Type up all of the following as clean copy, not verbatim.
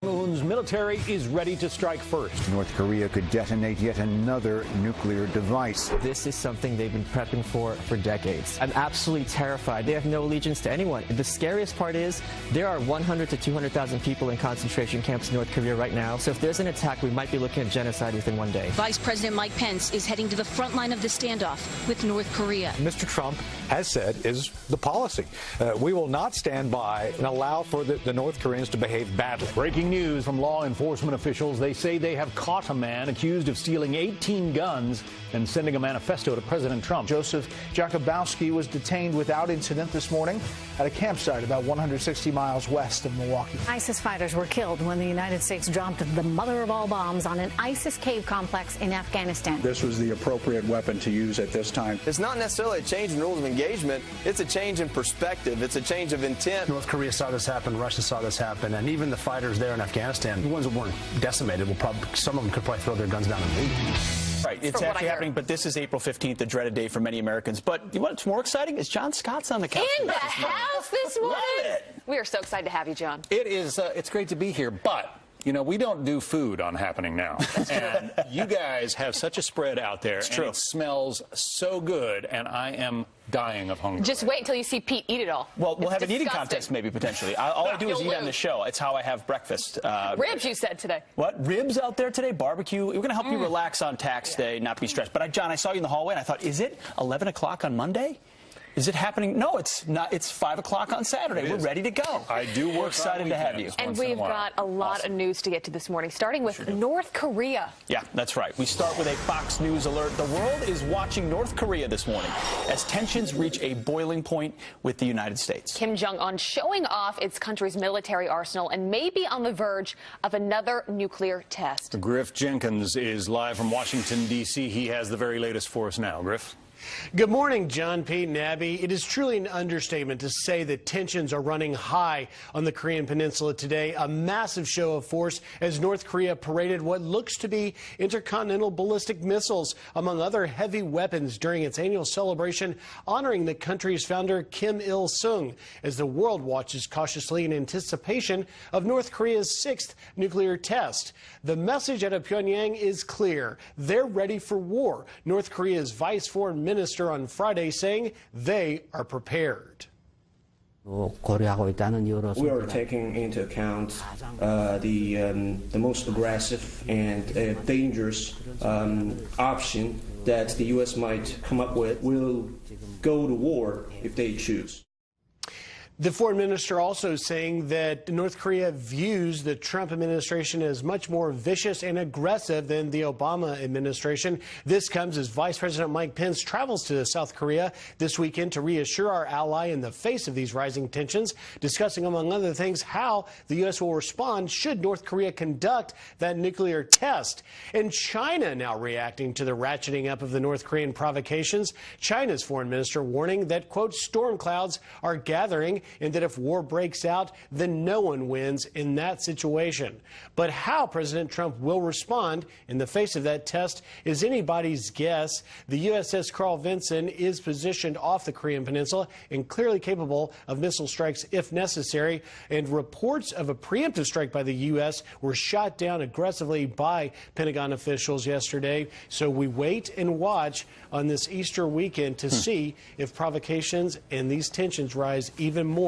Moon's military is ready to strike first. North Korea could detonate yet another nuclear device. This is something they've been prepping for decades. I'm absolutely terrified. They have no allegiance to anyone. The scariest part is there are 100 to 200,000 people in concentration camps in North Korea right now. So if there's an attack, we might be looking at genocide within one day. Vice President Mike Pence is heading to the front line of the standoff with North Korea. Mr. Trump has said is the policy. We will not stand by and allow for the North Koreans to behave badly. Breaking news from law enforcement officials. They say they have caught a man accused of stealing 18 guns and sending a manifesto to President Trump. Joseph Jakubowski was detained without incident this morning at a campsite about 160 miles west of Milwaukee. ISIS fighters were killed when the United States dropped the mother of all bombs on an ISIS cave complex in Afghanistan. This was the appropriate weapon to use at this time. It's not necessarily a change in rules of engagement. It's a change in perspective. It's a change of intent. North Korea saw this happen. Russia saw this happen. And even the fighters there in Afghanistan, the ones that weren't decimated, some of them could probably throw their guns down and leave. Right, it's actually happening, but this is April 15th, the dreaded day for many Americans. But what's more exciting is John Scott's on the couch. In the house this morning. Love it. We are so excited to have you, John. It is. It's great to be here, but you know, we don't do food on Happening Now. And you guys have such a spread out there. It's true. It smells so good, and I am dying of hunger. Just wait until you see Pete eat it all. Well, we'll have an eating contest maybe, potentially. All I do is eat on the show. It's how I have breakfast. Ribs, you said today. What? Ribs out there today? Barbecue? We're going to help you relax on tax day, not be stressed. But, John, I saw you in the hallway, and I thought, is it 11 o'clock on Monday? Is it happening? No, it's not. It's 5 o'clock on Saturday. We're ready to go. I do work. We're excited to have you. And we've got a lot of news to get to this morning, starting with North Korea. Yeah, that's right. We start with a Fox News alert. The world is watching North Korea this morning as tensions reach a boiling point with the United States. Kim Jong-un showing off its country's military arsenal and maybe on the verge of another nuclear test. Griff Jenkins is live from Washington, D.C. He has the very latest for us now. Griff? Good morning, John, Pete, and Abby. It is truly an understatement to say that tensions are running high on the Korean Peninsula today. A massive show of force as North Korea paraded what looks to be intercontinental ballistic missiles, among other heavy weapons, during its annual celebration honoring the country's founder, Kim Il-sung, as the world watches cautiously in anticipation of North Korea's 6th nuclear test. The message out of Pyongyang is clear. They're ready for war. North Korea's vice foreign minister on Friday saying they are prepared. We are taking into account the most aggressive and dangerous option that the U.S. might come up with. We'll go to war if they choose. The foreign minister also saying that North Korea views the Trump administration as much more vicious and aggressive than the Obama administration. This comes as Vice President Mike Pence travels to South Korea this weekend to reassure our ally in the face of these rising tensions, discussing, among other things, how the U.S. will respond should North Korea conduct that nuclear test. And China now reacting to the ratcheting up of the North Korean provocations. China's foreign minister warning that, quote, storm clouds are gathering, and that if war breaks out, then no one wins in that situation. But how President Trump will respond in the face of that test is anybody's guess. The USS Carl Vinson is positioned off the Korean Peninsula and clearly capable of missile strikes if necessary. And reports of a preemptive strike by the U.S. were shot down aggressively by Pentagon officials yesterday. So we wait and watch on this Easter weekend to see if provocations and these tensions rise even more.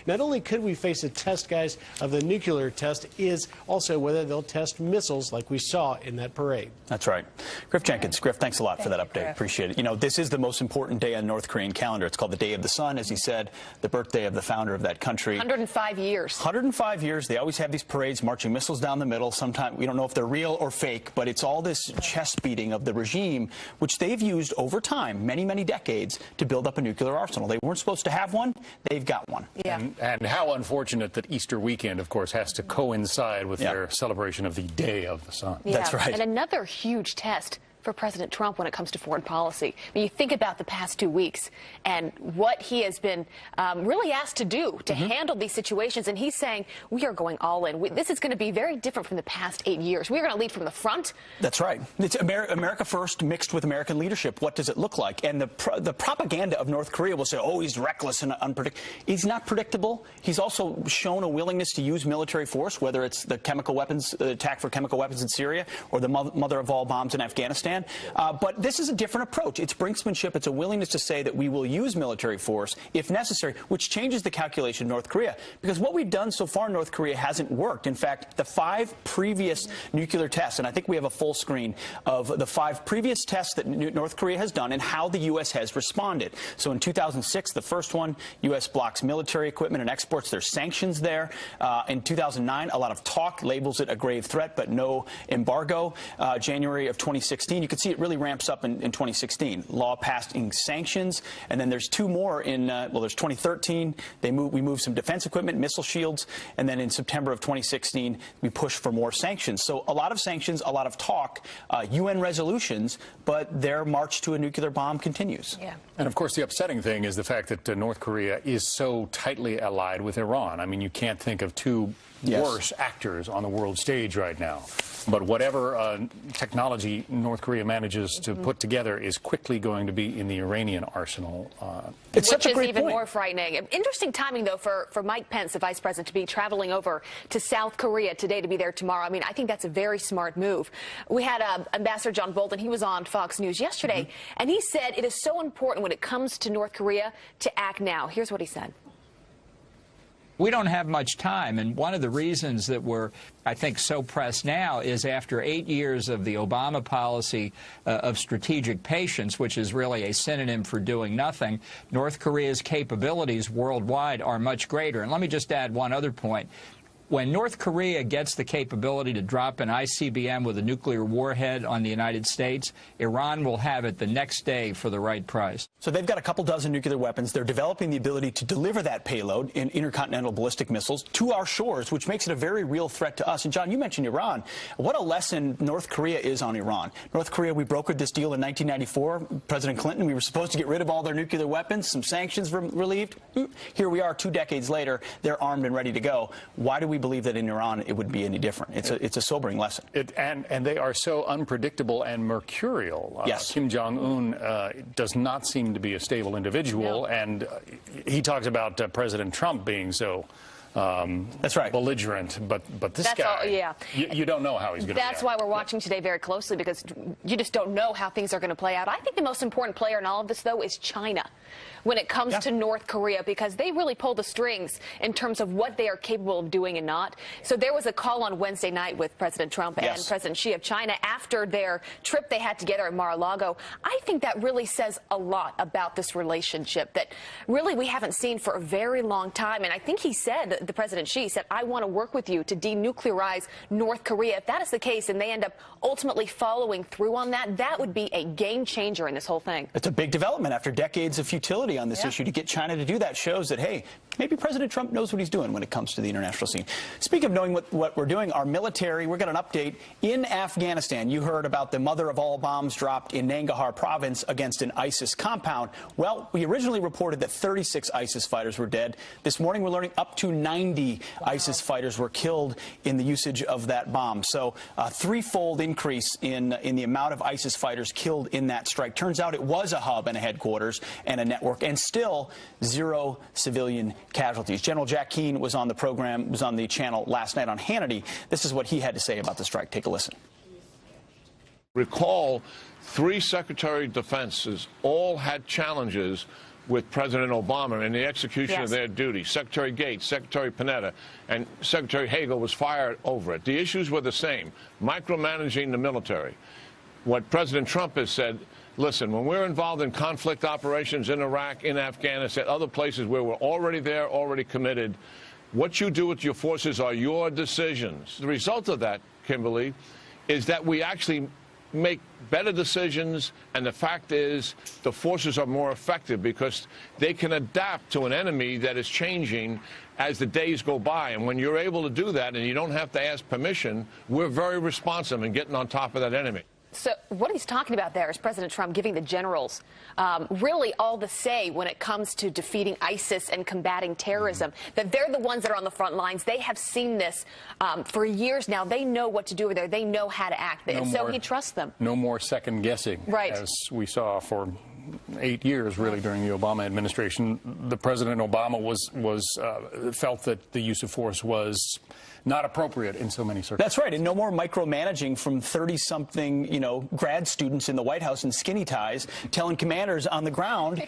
Not only could we face a test, guys, of the nuclear test, is also whether they'll test missiles like we saw in that parade. That's right. Griff Jenkins. Griff, thanks a lot for that update. Griff. Appreciate it. You know, this is the most important day on North Korean calendar. It's called the Day of the Sun, as he said, the birthday of the founder of that country. 105 years. 105 years. They always have these parades marching missiles down the middle. Sometimes we don't know if they're real or fake, but it's all this chest beating of the regime, which they've used over time, many, many decades, to build up a nuclear arsenal. They weren't supposed to have one. They've got one. Yeah. And how unfortunate that Easter weekend, of course, has to coincide with their celebration of the Day of the Sun. Yeah. That's right. And another huge test for President Trump when it comes to foreign policy. I mean, you think about the past 2 weeks and what he has been really asked to do to handle these situations, and he's saying we are going all in. This is going to be very different from the past 8 years. We're going to lead from the front. That's right. It's America first mixed with American leadership. What does it look like? And the propaganda of North Korea will say, oh, he's reckless and unpredictable. He's not predictable. He's also shown a willingness to use military force, whether it's the chemical weapons, the attack for chemical weapons in Syria, or the mother of all bombs in Afghanistan. But this is a different approach. It's brinksmanship. It's a willingness to say that we will use military force if necessary, which changes the calculation of North Korea. Because what we've done so far in North Korea hasn't worked. In fact, the 5 previous nuclear tests, and I think we have a full screen of the 5 previous tests that North Korea has done and how the U.S. has responded. So in 2006, the first one, U.S. blocks military equipment and exports. There's sanctions there. In 2009, a lot of talk, labels it a grave threat, but no embargo. January of 2016, you can see it really ramps up in 2016. Law passing sanctions, and then there's 2 more in, there's 2013. We moved some defense equipment, missile shields, and then in September of 2016, we pushed for more sanctions. So a lot of sanctions, a lot of talk, UN resolutions, but their march to a nuclear bomb continues. Yeah. And of course, the upsetting thing is the fact that North Korea is so tightly allied with Iran. I mean, you can't think of 2 worse actors on the world stage right now. But whatever technology North Korea manages to put together is quickly going to be in the Iranian arsenal. Which is even more frightening. Interesting timing, though, for Mike Pence, the vice president, to be traveling over to South Korea today to be there tomorrow. I mean, I think that's a very smart move. We had Ambassador John Bolton. He was on Fox News yesterday, and he said it is so important when it comes to North Korea to act now. Here's what he said. We don't have much time, and one of the reasons that we're, I think, so pressed now is after 8 years of the Obama policy of strategic patience, which is really a synonym for doing nothing, North Korea's capabilities worldwide are much greater. And let me just add one other point. When North Korea gets the capability to drop an ICBM with a nuclear warhead on the United States, Iran will have it the next day for the right price. So they've got a couple dozen nuclear weapons. They're developing the ability to deliver that payload in intercontinental ballistic missiles to our shores, which makes it a very real threat to us. And, John, you mentioned Iran. What a lesson North Korea is on Iran. North Korea, we brokered this deal in 1994. President Clinton, we were supposed to get rid of all their nuclear weapons, some sanctions relieved. Here we are 2 decades later. They're armed and ready to go. Why do we believe that in Iran it would be any different? It's a sobering lesson. And they are so unpredictable and mercurial. Yes. Kim Jong-un does not seem to be a stable individual, and he talks about President Trump being so that's right, belligerent, but this guy, you don't know how he's going to react. That's why we're watching today very closely, because you just don't know how things are going to play out. I think the most important player in all of this, though, is China when it comes to North Korea, because they really pull the strings in terms of what they are capable of doing and not. So there was a call on Wednesday night with President Trump and President Xi of China after their trip they had together at Mar-a-Lago. I think that really says a lot about this relationship that really we haven't seen for a very long time. And I think he said, the President Xi said, I want to work with you to denuclearize North Korea. If that is the case and they end up ultimately following through on that, that would be a game changer in this whole thing. It's a big development after decades of futility on this issue. To get China to do that shows that, hey, maybe President Trump knows what he's doing when it comes to the international scene. Speaking of knowing what we're doing, our military, we're got an update in Afghanistan. You heard about the mother of all bombs dropped in Nangarhar province against an ISIS compound. Well, we originally reported that 36 ISIS fighters were dead. This morning we're learning up to 90 ISIS fighters were killed in the usage of that bomb. So a threefold increase in the amount of ISIS fighters killed in that strike. Turns out it was a hub and a headquarters and a network, and still 0 civilian casualties. General Jack Keane was on the program, was on the channel last night on Hannity. This is what he had to say about the strike. Take a listen. Recall, 3 Secretary of Defenses all had challenges with President Obama in the execution of their duties. Secretary Gates, Secretary Panetta, and Secretary Hagel was fired over it. The issues were the same, micromanaging the military. What President Trump has said, listen, when we're involved in conflict operations in Iraq, in Afghanistan, other places where we're already there, already committed, what you do with your forces are your decisions. The result of that, Kimberly, is that we actually make better decisions, and the fact is the forces are more effective because they can adapt to an enemy that is changing as the days go by. And when you're able to do that and you don't have to ask permission, we're very responsive in getting on top of that enemy. So what he's talking about there is President Trump giving the generals really all the say when it comes to defeating ISIS and combating terrorism, that they're the ones that are on the front lines. They have seen this for years now. They know what to do over there. They know how to act. And so he trusts them. No more second guessing, right, as we saw for 8 years, really, during the Obama administration. The President Obama felt that the use of force was not appropriate in so many circumstances. That's right, and no more micromanaging from 30-something, grad students in the White House in skinny ties telling commanders on the ground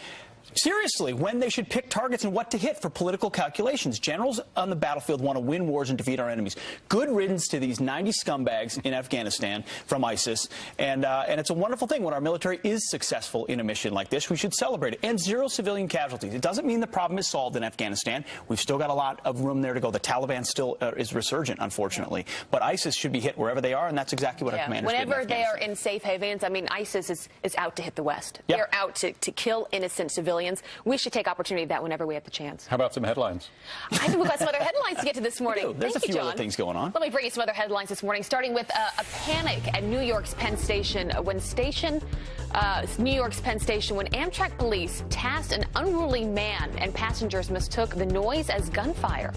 seriously when they should pick targets and what to hit for political calculations. Generals on the battlefield want to win wars and defeat our enemies. Good riddance to these 90 scumbags in Afghanistan from ISIS, and it's a wonderful thing when our military is successful in a mission like this. We should celebrate it. And 0 civilian casualties. It doesn't mean the problem is solved in Afghanistan. We've still got a lot of room there to go. The Taliban still is resurgent, unfortunately. But ISIS should be hit wherever they are, and that's exactly what our commanders did in Whenever they are in safe havens, I mean, ISIS is out to hit the West. Yep. They're out to kill innocent civilians. We should take opportunity of that whenever we have the chance. How about some headlines? I think we've got some other headlines to get to this morning. There's Thank a few you, John. other things going on. Let me bring you some other headlines this morning, starting with a panic at New York's Penn Station when Amtrak police tasked an unruly man and passengers mistook the noise as gunfire.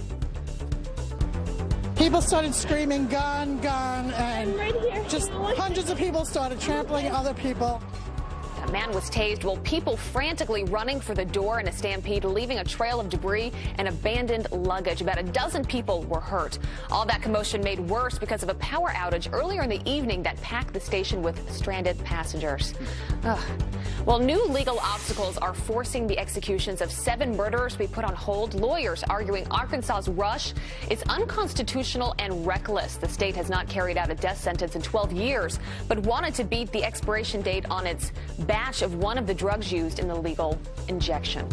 People started screaming, gun, gun, and just hundreds of people started trampling other people. A man was tased while people frantically running for the door in a stampede, leaving a trail of debris and abandoned luggage. About a dozen people were hurt. All that commotion made worse because of a power outage earlier in the evening that packed the station with stranded passengers. Well, new legal obstacles are forcing the executions of 7 murderers to be put on hold. Lawyers arguing Arkansas's rush is unconstitutional and reckless. The state has not carried out a death sentence in 12 years, but wanted to beat the expiration date on its batch of one of the drugs used in the legal injection.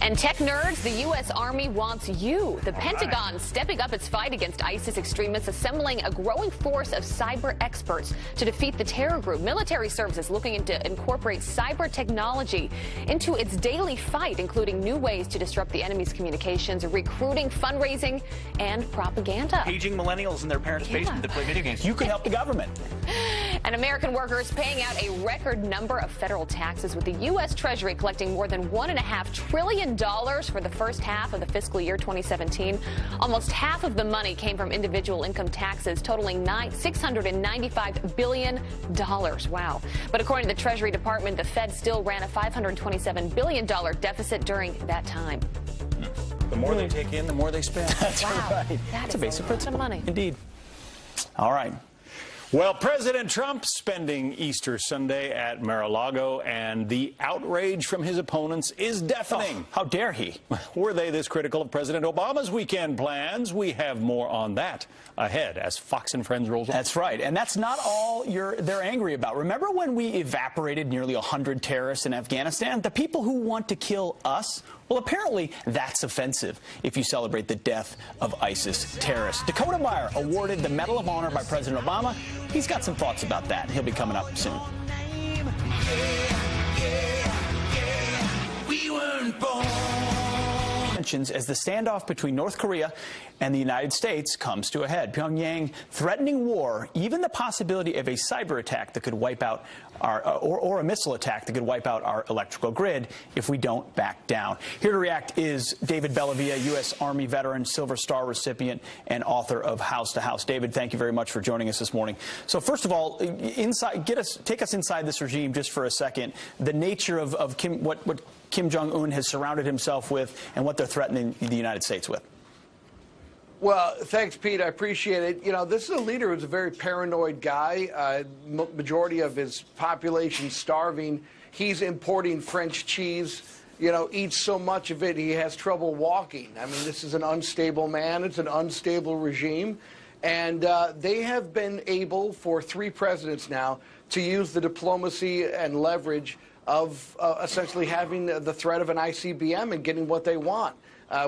And tech nerds, the U.S. Army wants you. The Pentagon stepping up its fight against ISIS extremists, assembling a growing force of cyber experts to defeat the terror group. Military services looking to incorporate cyber technology into its daily fight, including new ways to disrupt the enemy's communications, recruiting, fundraising, and propaganda. Paging millennials in their parents' basement to play video games. You could help the government. And American workers paying out a record number of federal taxes, with the U.S. Treasury collecting more than $1.5 trillion for the first half of the fiscal year 2017. Almost half of the money came from individual income taxes, totaling $695 billion. Wow. But according to the Treasury Department, the Fed still ran a $527 billion deficit during that time. The more they take in, the more they spend. That's right. That's a basic principle. Of money. Indeed. All right. Well, President Trump spending Easter Sunday at Mar-a-Lago, and the outrage from his opponents is deafening. How dare he? Were they this critical of President Obama's weekend plans? We have more on that ahead as Fox and Friends rolls on. That's right, and that's not all they're angry about. Remember when we evaporated nearly 100 terrorists in Afghanistan? The people who want to kill us? Well, apparently that's offensive if you celebrate the death of ISIS terrorists. Dakota Meyer awarded the Medal of Honor by President Obama. He's got some thoughts about that, and he'll be coming up soon. We weren't born. As the standoff between North Korea and the United States comes to a head. Pyongyang threatening war, even the possibility of a cyber attack that could wipe out or a missile attack that could wipe out our electrical grid if we don't back down. Here to react is David Bellavia, U.S. Army veteran, Silver Star recipient, and author of House to House. David, thank you very much for joining us this morning. So first of all, take us inside this regime just for a second. The nature of what Kim Jong-un has surrounded himself with and what they're threatening the United States with. Well, thanks, Pete. I appreciate it. You know, this is a leader who's a very paranoid guy. Majority of his population starving. He's importing French cheese. You know, eats so much of it he has trouble walking. I mean, this is an unstable man. It's an unstable regime. And they have been able, for 3 presidents now, to use the diplomacy and leverage of essentially having the threat of an ICBM and getting what they want.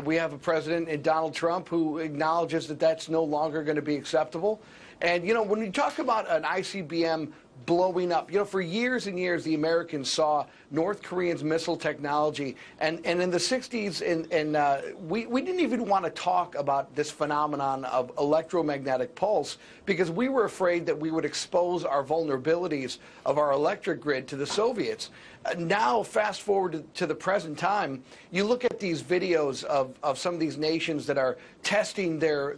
We have a president in Donald Trump who acknowledges that that's no longer going to be acceptable. And, you know, when you talk about an ICBM blowing up. You know, for years and years, the Americans saw North Koreans' missile technology, and in the 60s, we didn't even want to talk about this phenomenon of electromagnetic pulse because we were afraid that we would expose our vulnerabilities of our electric grid to the Soviets. Now, fast forward to the present time, you look at these videos of some of these nations that are testing their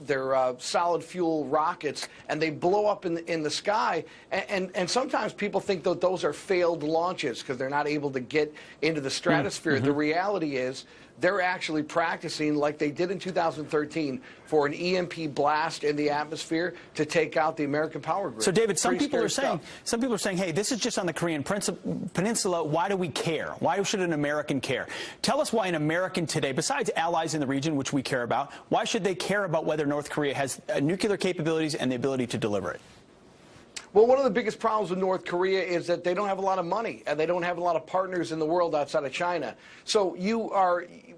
solid fuel rockets, and they blow up in the sky, and sometimes people think that those are failed launches because they're not able to get into the stratosphere. The reality is they're actually practicing like they did in 2013 for an EMP blast in the atmosphere to take out the American power grid. So, David, some people are saying, hey, this is just on the Korean Peninsula. Why do we care? Why should an American care? Tell us why an American today, besides allies in the region, which we care about, why should they care about whether North Korea has nuclear capabilities and the ability to deliver it? Well, one of the biggest problems with North Korea is that they don't have a lot of money and they don't have a lot of partners in the world outside of China. So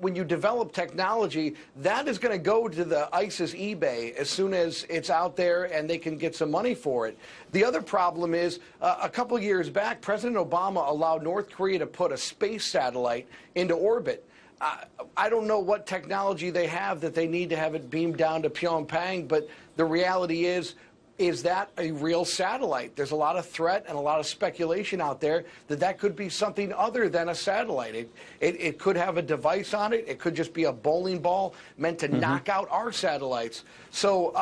when you develop technology, that is going to go to the ISIS eBay as soon as it's out there and they can get some money for it. The other problem is a couple of years back, President Obama allowed North Korea to put a space satellite into orbit. I don't know what technology they have that they need to have it beamed down to Pyongyang, but the reality is that a real satellite? There's a lot of threat and a lot of speculation out there that could be something other than a satellite. It could have a device on it. It could just be a bowling ball meant to knock out our satellites. So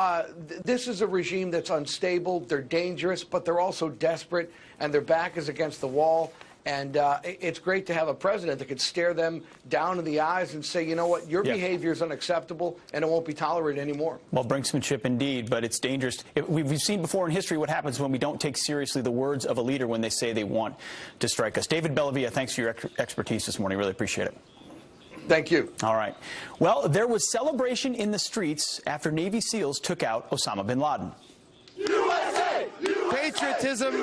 this is a regime that's unstable. They're dangerous, but they're also desperate, and their back is against the wall. And it's great to have a president that could stare them down in the eyes and say, you know what, your behavior is unacceptable and it won't be tolerated anymore. Well, brinksmanship indeed, but it's dangerous. We've seen before in history what happens when we don't take seriously the words of a leader when they say they want to strike us. David Bellavia, thanks for your expertise this morning. Really appreciate it. Thank you. All right. Well, there was celebration in the streets after Navy SEALs took out Osama bin Laden. USA! Patriotism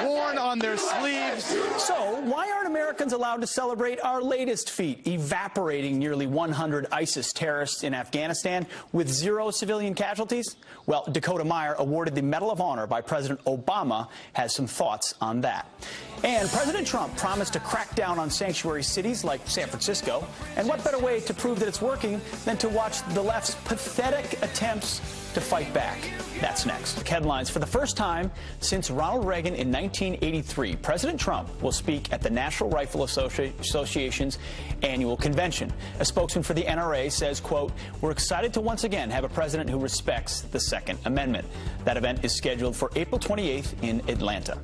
worn on their sleeves. So, why aren't Americans allowed to celebrate our latest feat, evaporating nearly 100 ISIS terrorists in Afghanistan with 0 civilian casualties? Well, Dakota Meyer, awarded the Medal of Honor by President Obama, has some thoughts on that. And President Trump promised to crack down on sanctuary cities like San Francisco. And what better way to prove that it's working than to watch the left's pathetic attempts to fight back? That's next. Headlines. For the first time since Ronald Reagan in 1983, President Trump will speak at the National Rifle Association's annual convention. A spokesman for the NRA says, quote, "We're excited to once again have a president who respects the Second Amendment." That event is scheduled for April 28th in Atlanta.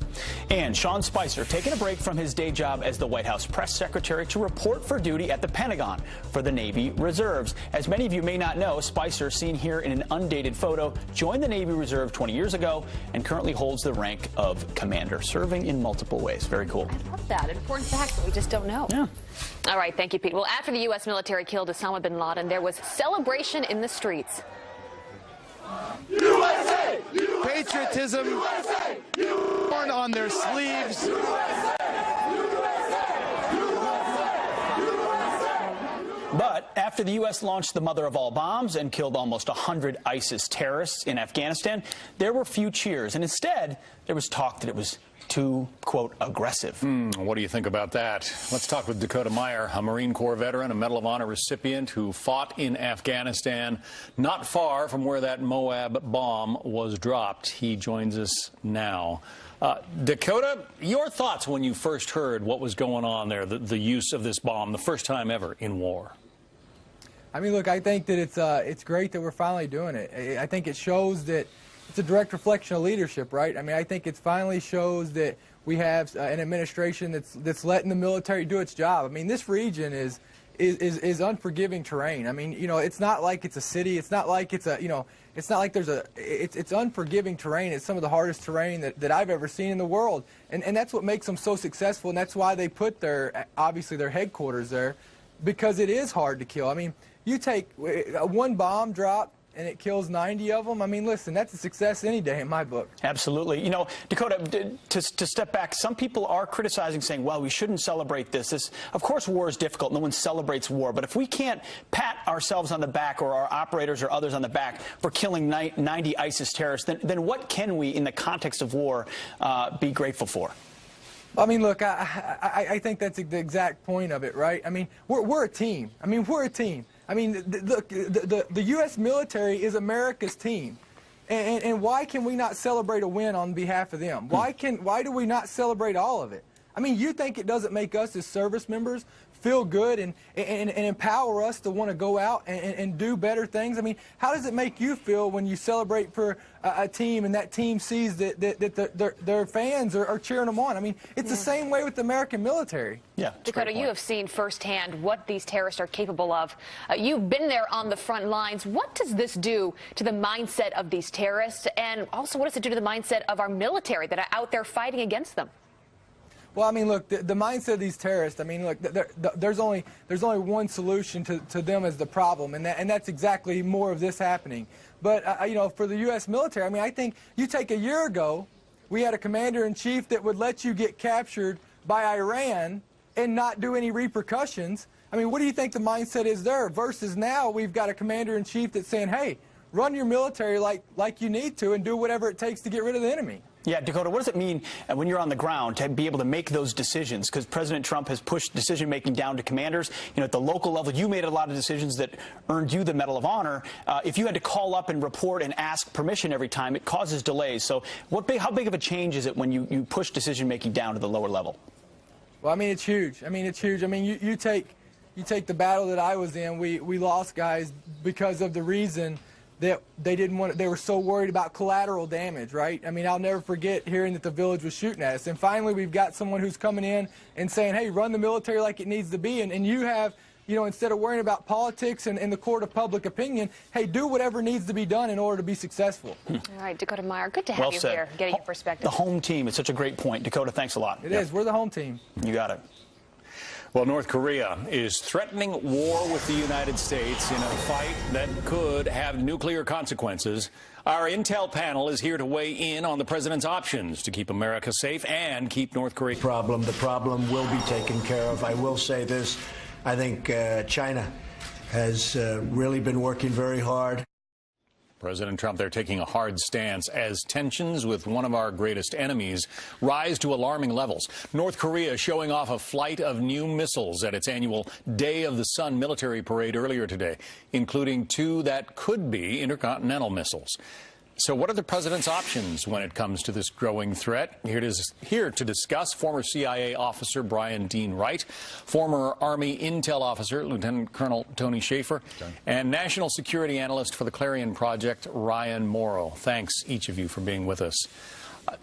And Sean Spicer taking a break from his day job as the White House press secretary to report for duty at the Pentagon for the Navy Reserves. As many of you may not know, Spicer, seen here in an undated photo, joined the Navy Reserve 20 years ago and currently holds the rank of commander, serving in multiple ways. Very cool. I love that. Important facts that we just don't know. Yeah. All right. Thank you, Pete. Well, after the U.S. military killed Osama bin Laden, there was celebration in the streets. USA! Patriotism worn on their sleeves. But after the U.S. launched the mother of all bombs and killed almost 100 ISIS terrorists in Afghanistan, there were few cheers. And instead, there was talk that it was too, quote, aggressive. What do you think about that? Let's talk with Dakota Meyer, a Marine Corps veteran, a Medal of Honor recipient who fought in Afghanistan, not far from where that Moab bomb was dropped. He joins us now. Dakota, your thoughts when you first heard what was going on there, the use of this bomb, the first time ever in war? I mean, look, I think that it's great that we're finally doing it. I think it shows that it's a direct reflection of leadership, right? I mean, I think it finally shows that we have an administration that's letting the military do its job. I mean, this region is unforgiving terrain. I mean, you know, it's not like it's a city. It's not like it's a, you know, it's not like there's a, it's unforgiving terrain. It's some of the hardest terrain that I've ever seen in the world. And that's what makes them so successful, and that's why they put obviously their headquarters there, because it is hard to kill. I mean, you take one bomb drop, and it kills 90 of them, I mean, listen, that's a success any day in my book. Absolutely. You know, Dakota, to step back, some people are criticizing, saying, well, we shouldn't celebrate this. Of course, war is difficult. No one celebrates war. But if we can't pat ourselves on the back or our operators or others on the back for killing 90 ISIS terrorists, then what can we, in the context of war, be grateful for? I mean, look, I think that's the exact point of it, right? I mean, we're a team. I mean, we're a team. I mean, look, the U.S. military is America's team. And why can we not celebrate a win on behalf of them? Why do we not celebrate all of it? I mean, you think it doesn't make us as service members feel good and empower us to want to go out and do better things? I mean, how does it make you feel when you celebrate for a team and that team sees that their fans are cheering them on? I mean, it's the same way with the American military. Yeah, Dakota, you have seen firsthand what these terrorists are capable of. You've been there on the front lines. What does this do to the mindset of these terrorists? And also, what does it do to the mindset of our military that are out there fighting against them? Well, I mean, look, the mindset of these terrorists, I mean, look, there's only one solution to them as the problem, and that's exactly more of this happening. But, you know, for the U.S. military, I mean, I think you take a year ago, we had a commander-in-chief that would let you get captured by Iran and not do any repercussions. I mean, what do you think the mindset is there? Versus now, we've got a commander-in-chief that's saying, hey, run your military like you need to and do whatever it takes to get rid of the enemy. Yeah, Dakota, what does it mean when you're on the ground to be able to make those decisions? Because President Trump has pushed decision-making down to commanders. You know, at the local level, you made a lot of decisions that earned you the Medal of Honor. If you had to call up and report and ask permission every time, it causes delays. So how big of a change is it when you push decision-making down to the lower level? Well, I mean, it's huge. I mean, it's huge. I mean, you take the battle that I was in. We lost guys because of the reason that they were so worried about collateral damage, right? I mean, I'll never forget hearing that the village was shooting at us. And finally, we've got someone who's coming in and saying, hey, run the military like it needs to be. And you have, you know, instead of worrying about politics and the court of public opinion, hey, do whatever needs to be done in order to be successful. All right, Dakota Meyer, good to have you here, getting your perspective. The home team is such a great point. Dakota, thanks a lot. It is. We're the home team. You got it. Well, North Korea is threatening war with the United States in a fight that could have nuclear consequences. Our intel panel is here to weigh in on the president's options to keep America safe and keep North Korea. The problem will be taken care of. I will say this. I think China has really been working very hard. President Trump, they're taking a hard stance as tensions with one of our greatest enemies rise to alarming levels. North Korea showing off a flight of new missiles at its annual Day of the Sun military parade earlier today, including 2 that could be intercontinental missiles. So what are the president's options when it comes to this growing threat? Here to discuss, former CIA officer Brian Dean Wright, former Army Intel officer Lieutenant Colonel Tony Shaffer, and national security analyst for the Clarion Project, Ryan Morrow. Thanks, each of you, for being with us.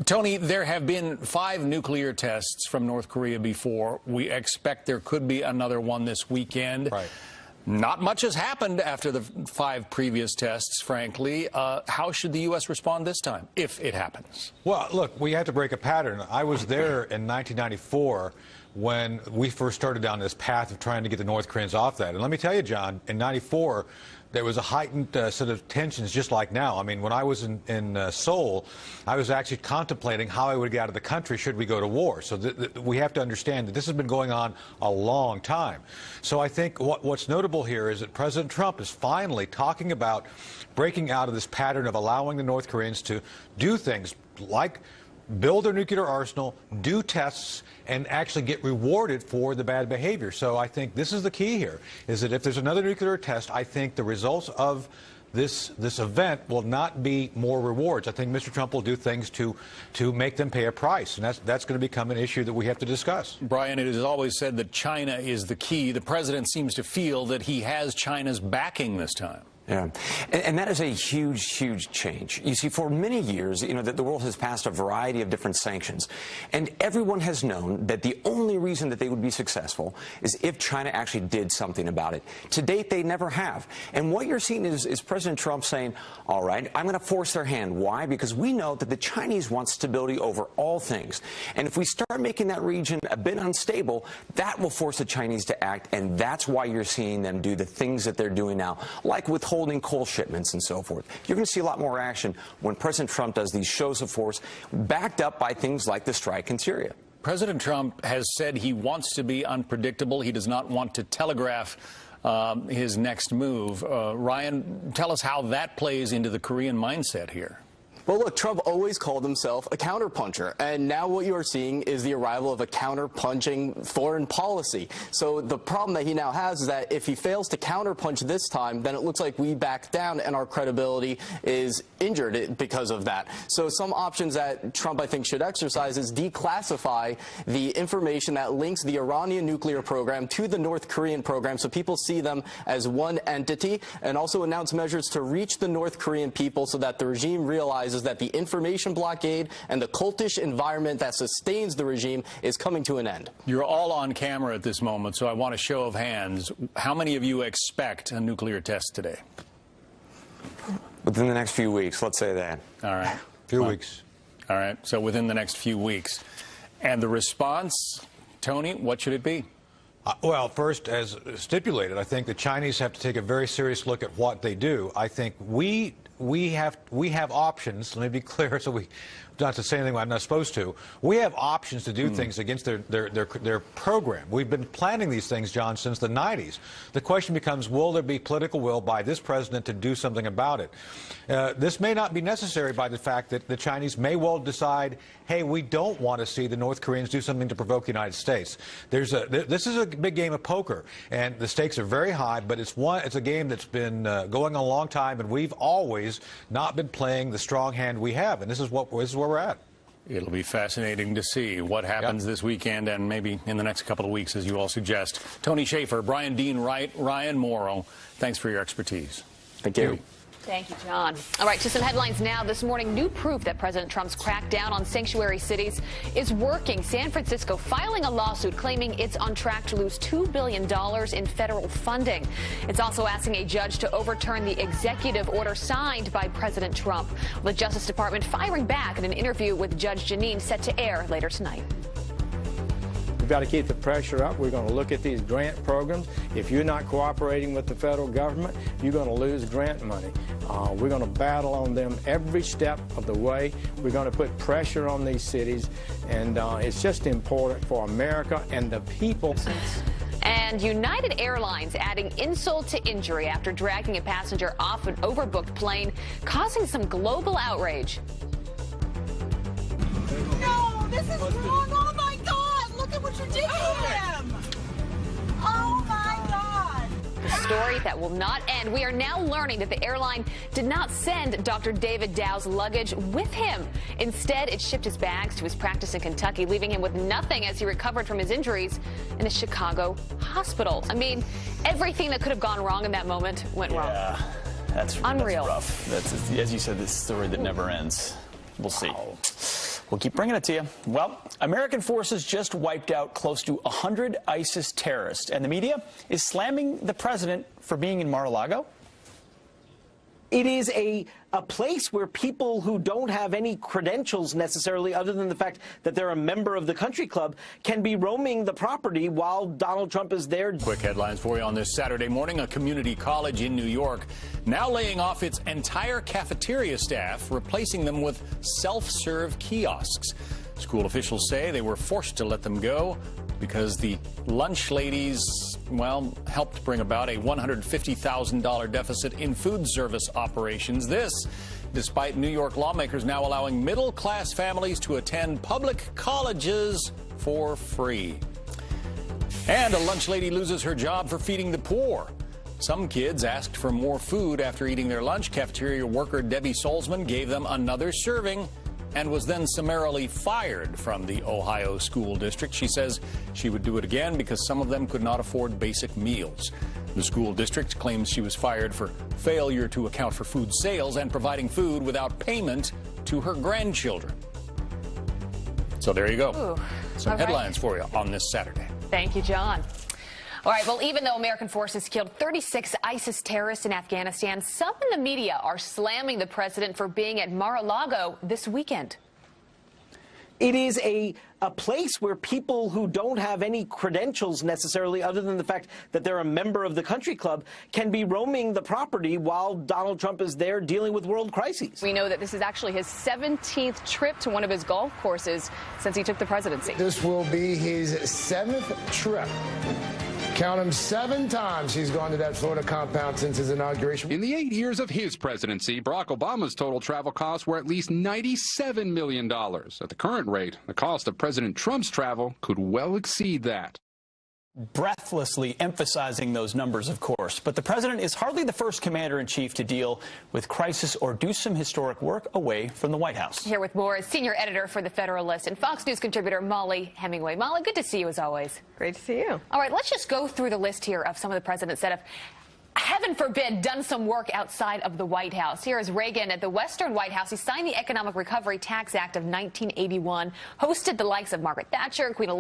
Tony, there have been 5 nuclear tests from North Korea before. We expect there could be another one this weekend. Right. Not much has happened after the 5 previous tests, frankly. How should the U.S. respond this time, if it happens? Well, look, we had to break a pattern. I was there in 1994 when we first started down this path of trying to get the North Koreans off that. And let me tell you, John, in 94, there was a heightened set of tensions just like now. I mean, when I was in Seoul, I was actually contemplating how I would get out of the country should we go to war. So we have to understand that this has been going on a long time. So I think what's notable here is that President Trump is finally talking about breaking out of this pattern of allowing the North Koreans to do things like build their nuclear arsenal, do tests, and actually get rewarded for the bad behavior. So I think this is the key here, is that if there's another nuclear test, I think the results of this event will not be more rewards. I think Mr. Trump will do things to make them pay a price, and that's going to become an issue that we have to discuss. Brian, it is always said that China is the key. The president seems to feel that he has China's backing this time. Yeah, and that is a huge, huge change. You see, for many years, you know, that the world has passed a variety of different sanctions, and everyone has known that the only reason that they would be successful is if China actually did something about it. To date, they never have. And what you're seeing is President Trump saying, all right, I'm going to force their hand. Why? Because we know that the Chinese want stability over all things. And if we start making that region a bit unstable, that will force the Chinese to act, and that's why you're seeing them do the things that they're doing now, like withhold withholding coal shipments and so forth. You're going to see a lot more action when President Trump does these shows of force backed up by things like the strike in Syria. President Trump has said he wants to be unpredictable. He does not want to telegraph his next move. Ryan, tell us how that plays into the Korean mindset here. Well, look, Trump always called himself a counterpuncher, and now what you are seeing is the arrival of a counterpunching foreign policy. So the problem that he now has is that if he fails to counterpunch this time, then it looks like we back down and our credibility is injured because of that. So some options that Trump, I think, should exercise is declassify the information that links the Iranian nuclear program to the North Korean program so people see them as one entity, and also announce measures to reach the North Korean people so that the regime realizes that the information blockade and the cultish environment that sustains the regime is coming to an end. You're all on camera at this moment, so I want a show of hands. How many of you expect a nuclear test today? Within the next few weeks, let's say that. All right. Few weeks. All right. So within the next few weeks. And the response, Tony, what should it be? Well, first, as stipulated, I think the Chinese have to take a very serious look at what they do. I think we have options. Let me be clear, so we not to say anything I'm not supposed to. We have options to do things against their program. We've been planning these things, John, since the 90s. The question becomes, will there be political will by this president to do something about it? This may not be necessary by the fact that the Chinese may well decide, hey, we don't want to see the North Koreans do something to provoke the United States. This is a big game of poker, and the stakes are very high, but it's a game that's been going on a long time, and we've always not been playing the strong hand we have, and this is where we're at. It'll be fascinating to see what happens this weekend and maybe in the next couple of weeks, as you all suggest. Tony Shaffer, Brian Dean Wright, Ryan Morrow, thanks for your expertise. Thank you. Thank you, John. All right, to some headlines now. This morning, new proof that President Trump's crackdown on sanctuary cities is working. San Francisco filing a lawsuit claiming it's on track to lose $2 billion in federal funding. It's also asking a judge to overturn the executive order signed by President Trump. The Justice Department firing back in an interview with Judge Janine set to air later tonight. We've got to keep the pressure up. We're going to look at these grant programs. If you're not cooperating with the federal government, you're going to lose grant money. We're going to battle on them every step of the way. We're going to put pressure on these cities, and it's just important for America and the people. And United Airlines adding insult to injury after dragging a passenger off an overbooked plane, causing some global outrage. No, this is wrong. Oh, my God. Look at what you did to him. Oh, my God. A story that will not end. We are now learning that the airline did not send Dr. David Dow's luggage with him. Instead, it shipped his bags to his practice in Kentucky, leaving him with nothing as he recovered from his injuries in a Chicago hospital. I mean, everything that could have gone wrong in that moment went wrong. Yeah, that's unreal. That's rough. That's, as you said, this story that never ends. We'll see. We'll keep bringing it to you. Well, American forces just wiped out close to 100 ISIS terrorists, and the media is slamming the president for being in Mar-a-Lago. It is a place where people who don't have any credentials necessarily, other than the fact that they're a member of the country club, can be roaming the property while Donald Trump is there. Quick headlines for you on this Saturday morning. A community college in New York now laying off its entire cafeteria staff, replacing them with self-serve kiosks. School officials say they were forced to let them go because the lunch ladies, well, helped bring about a $150,000 deficit in food service operations. This, despite New York lawmakers now allowing middle-class families to attend public colleges for free. And a lunch lady loses her job for feeding the poor. Some kids asked for more food after eating their lunch. Cafeteria worker Debbie Solzman gave them another serving and was then summarily fired from the Ohio school district. She says she would do it again because some of them could not afford basic meals. The school district claims she was fired for failure to account for food sales and providing food without payment to her grandchildren. So there you go. Ooh, some headlines for you on this Saturday. Thank you, John. All right, well, even though American forces killed 36 ISIS terrorists in Afghanistan, some in the media are slamming the president for being at Mar-a-Lago this weekend. It is a place where people who don't have any credentials necessarily other than the fact that they're a member of the country club can be roaming the property while Donald Trump is there dealing with world crises. We know that this is actually his 17th trip to one of his golf courses since he took the presidency. This will be his 7th trip. Count him 7 times he's gone to that Florida compound since his inauguration. In the 8 years of his presidency, Barack Obama's total travel costs were at least $97 million. At the current rate, the cost of President Trump's travel could well exceed that. Breathlessly emphasizing those numbers, of course. But the president is hardly the first commander-in-chief to deal with crisis or do some historic work away from the White House. Here with more is senior editor for The Federalist and Fox News contributor Molly Hemingway. Molly, good to see you as always. Great to see you. All right, let's just go through the list here of some of the presidents that have, heaven forbid, done some work outside of the White House. Here is Reagan at the Western White House. He signed the Economic Recovery Tax Act of 1981, hosted the likes of Margaret Thatcher, Queen Elizabeth.